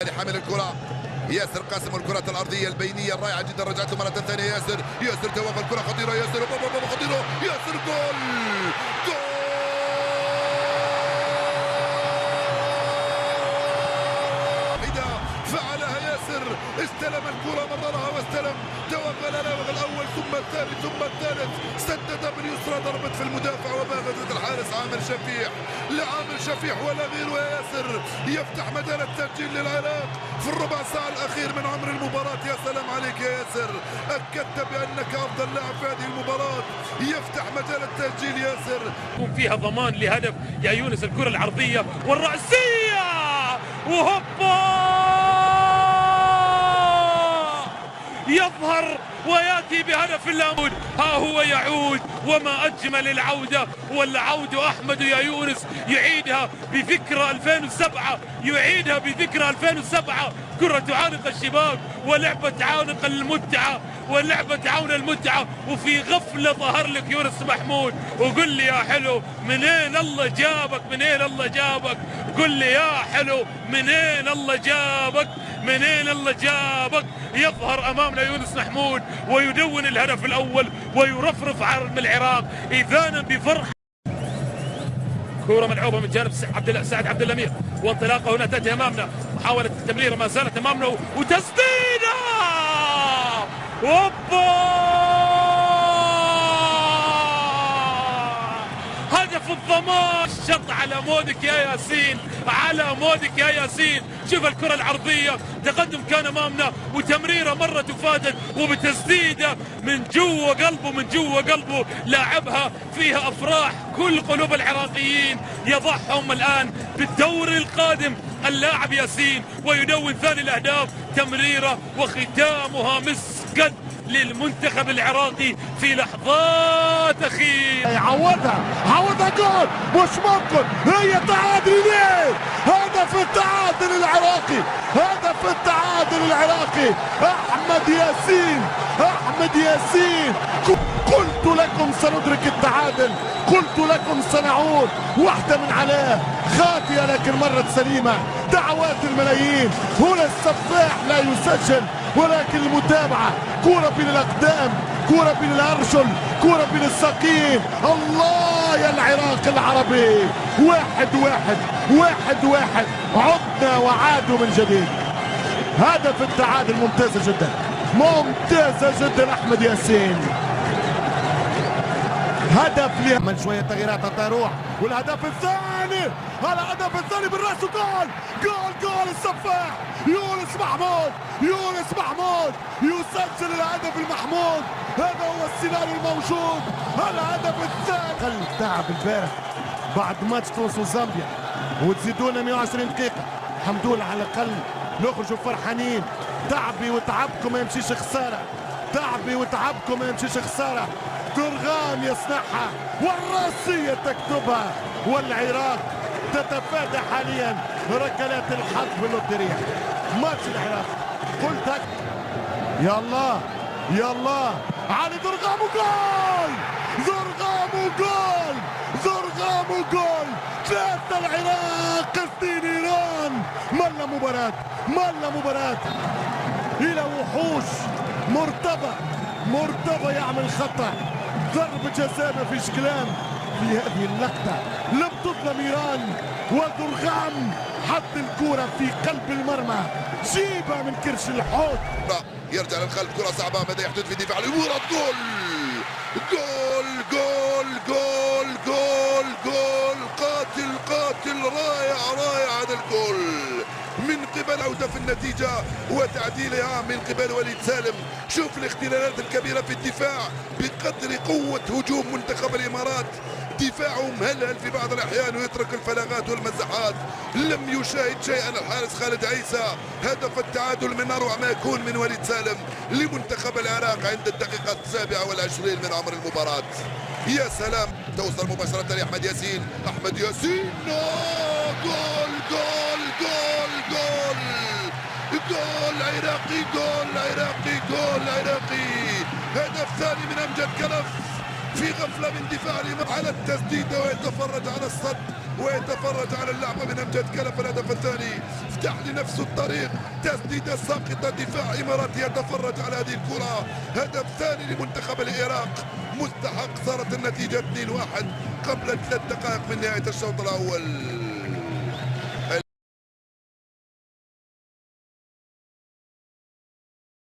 حامل الكرة ياسر قاسم، الكرة الأرضية البينية الرائعة جدا، رجعته مرة ثانية ياسر توقف الكرة خطيرة، ياسر خطيرة، ياسر جول جول. فعلها ياسر، استلم الكرة، مررها واستلم، توغل الأول ثم الثاني ثم الثالث، سدد باليسرى، ضربت في المدافع وباغت الحارس عامر شفيح، لعامر شفيح ولا غير، وياسر يفتح مجال التسجيل للعراق في الربع ساعة الأخير من عمر المباراة. يا سلام عليك يا ياسر، أكدت بأنك أفضل لاعب في هذه المباراة، يفتح مجال التسجيل ياسر. فيها ضمان لهدف يا يونس، الكرة العرضية والرأسية وهوبا يظهر وياتي بهدف اللامود. ها هو يعود، وما اجمل العوده، والعوده احمد يا يونس يعيدها بذكرى 2007، يعيدها بذكرى 2007، كرة تعانق الشباك ولعبة تعانق المتعة ولعبة تعاون المتعة، وفي غفلة ظهر لك يونس محمود. وقل لي يا حلو منين الله جابك، منين الله جابك، قل لي يا حلو منين الله جابك، منين الله جابك. يظهر امامنا يونس محمود ويدون الهدف الاول ويرفرف عرض العراق اذانا بفرح. كرة ملعوبة من جانب سعد عبد الامير، وانطلاقه هنا تاتي امامنا، محاولة التمريرة ما زالت امامنا وتسديدة، اوبا هدف الضمان. شط على مودك يا ياسين، على مودك يا ياسين. شوف الكرة العرضية، تقدم كان امامنا وتمريرة مرت وفاتت، وبتسديدة من جوا قلبه، من جوا قلبه لاعبها فيها افراح كل قلوب العراقيين، يضعهم الان بالدوري القادم اللاعب ياسين، ويدون ثاني الاهداف، تمريرة وختامها مسكت للمنتخب العراقي في لحظات أخيرة. عوضها جول، مش ممكن، هي تعادل. ليه؟ هدف التعادل العراقي، هدف التعادل العراقي، أحمد ياسين، أحمد ياسين. قلت لكم سندرك التعادل، قلت لكم سنعود. واحدة من علاه خاطئة لكن مرت سليمة، دعوات الملايين. هنا السفاح لا يسجل ولكن المتابعة، كرة بين الأقدام، كرة بين الأرجل، كرة بين الساقين. الله يا العراق العربي، 1-1 عدنا وعادوا من جديد. هدف التعادل ممتازة جدا، ممتازة جدا أحمد ياسين. هدف ليه من شوية تغييرات تروح، والهدف الثاني، الهدف الثاني بالراس، جول جول جول السفاح يونس محمود، يونس محمود يسجل الهدف المحمود. هذا هو السيناريو الموجود، الهدف الثاني. قلب تعب البارح بعد ماتش تونس وزامبيا، وتزيدونا 120 دقيقة، الحمد لله على الأقل نخرجوا فرحانين. تعبي وتعبكم ما يمشيش خسارة، تعبي وتعبكم ما يمشيش خسارة. درغام يصنعها والراسية تكتبها، والعراق تتفادى حاليا ركلات الحظ في اللوترية. ماتش العراق قلت يا الله يا الله، علي درغام وجول، درغام وجول، درغام وجول. 3 العراق، 2 ايران. ملا مباراة، ملا مباراة الى وحوش. مرتضى يعمل خطأ، ضربة جزاء ما فيش كلام في هذه اللقطة، لم تظلم ايران، ودرغام حط الكرة في قلب المرمى، جيبها من كرش الحوت. يرجع للخلف، كرة صعبة، ماذا يحدث في دفاع الورد، جول جول جول جول جول جول. قاتل رائع هذا الجول من قبل عودة في النتيجة وتعديلها من قبل وليد سالم. شوف الاختلالات الكبيرة في الدفاع بقدر قوة هجوم منتخب الإمارات، دفاعه مهلهل في بعض الأحيان ويترك الفراغات والمساحات. لم يشاهد شيئا الحارس خالد عيسى. هدف التعادل من أروع ما يكون من وليد سالم لمنتخب العراق عند الدقيقة 27 من عمر المباراة. يا سلام، توصل مباشرة لأحمد ياسين، أحمد ياسين، جول جول جول جول جول عراقي، جول عراقي، جول عراقي. هدف ثاني من أمجد كلف في غفلة من دفاع الإمارات على التسديدة، ويتفرج على الصد ويتفرج على اللعبة من أمجد كلف. الهدف الثاني افتح لنفسه الطريق، تسديدة ساقطة، دفاع إماراتي يتفرج على هذه الكرة. هدف ثاني لمنتخب العراق مستحق. صارت النتيجة 2-1 قبل 3 دقائق من نهاية الشوط الأول.